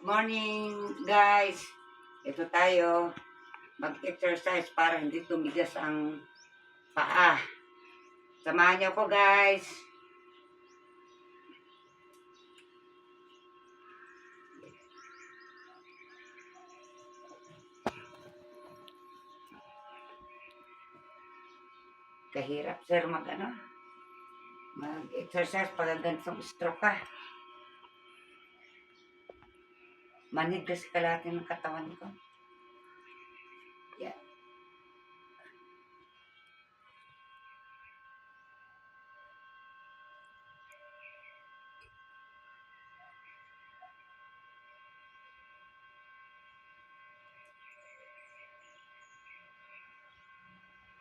Morning, guys. Ito tayo. Mag-exercise para hindi tumigas ang paa. Samahan niyo ko, guys. Kahirap, sir, mag-exercise pag ganitong stroke ka. Manid kasi kalahati ng katawan ko. Yeah.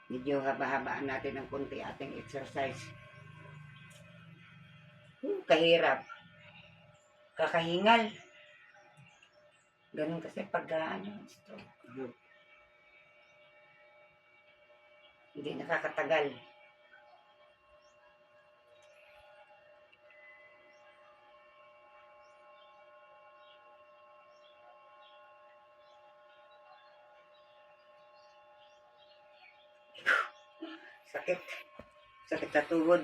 Medyo haba-habaan natin ng kunti ating exercise. Kahirap. Kakahingal. Ganun kasi pag stroke. Hindi nakakatagal. Sakit. Sakit sa tuhod.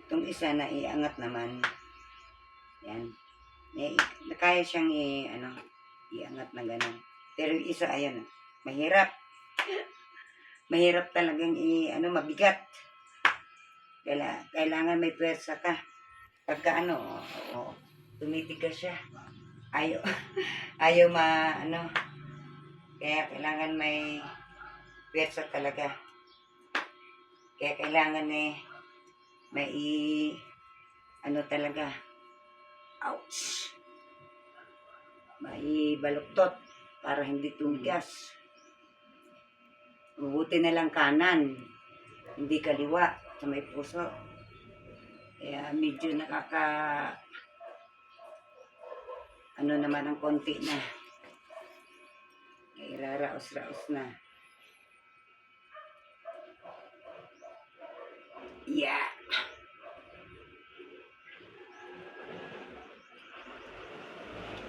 Itong isa na iangat naman. Yan. Kaya siyang iangat na gano'n. Pero yung isa, ayan. Mahirap. Mahirap talagang mabigat. Kailangan may pwersa ka. Pagka tumitigas siya. Ayaw kaya kailangan may pwersa talaga. Kaya kailangan may talaga. Ouch! May baluktot para hindi tumigas. Mabuti na lang kanan, hindi kaliwa sa may puso. Kaya medyo naman ang konti na. Iraraos-raos na. Yeah.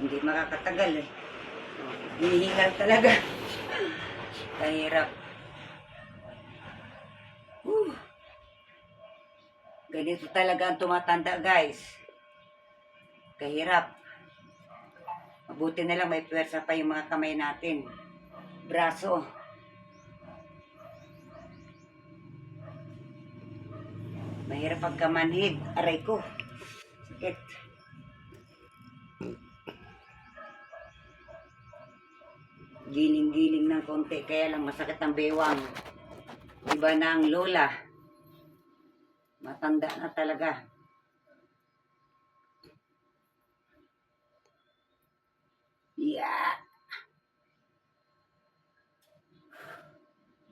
Hindi makakatagal eh. Hinihingal talaga. Kahirap. Ganito talaga ang tumatanda, guys. Kahirap. Mabuti na lang may pwersa pa yung mga kamay natin. Braso. Mahirap pagkamanhid. Aray ko. Sakit. Giling-giling ng konti. Kaya lang masakit ang bewang. Iba na ang lola. Matanda na talaga. Yeah.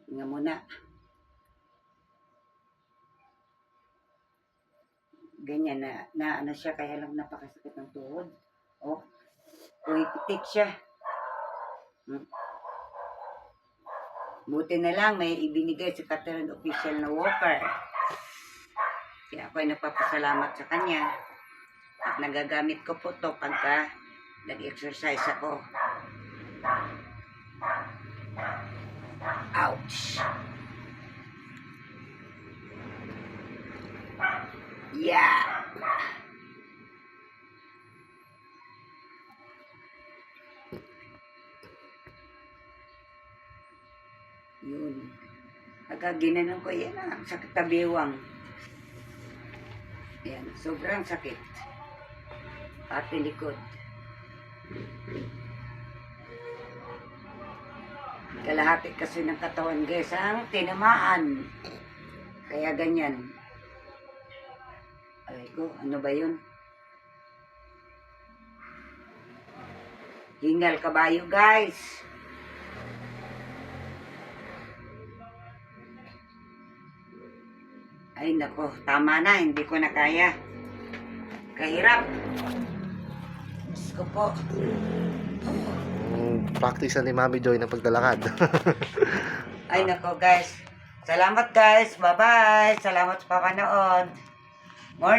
Hinga muna. Ganyan na siya, kaya lang napakasakit ng tuhod. Oh, pumipitik siya. Buti na lang may ibinigay si Catherine official na walker. Kaya ako ay napapasalamat sa kanya. At nagagamit ko po to pagka nag-exercise ako. Ouch! Yeah! Yun. Nagaginanan ko yan sakit na bewang. Yan, sobrang sakit. Pati likod. Kalahati kasi ng katawan, guys, ang tinamaan. Kaya ganyan. Ay ko, ano ba yun? Hingal kabayo, guys. Ay nako, tama na, hindi ko na kaya. Kahirap. Diyos ko po. Practice na ni Mami Joy ng paglalakad. Ay nako, guys. Salamat guys. Bye-bye. Salamat sa papanood.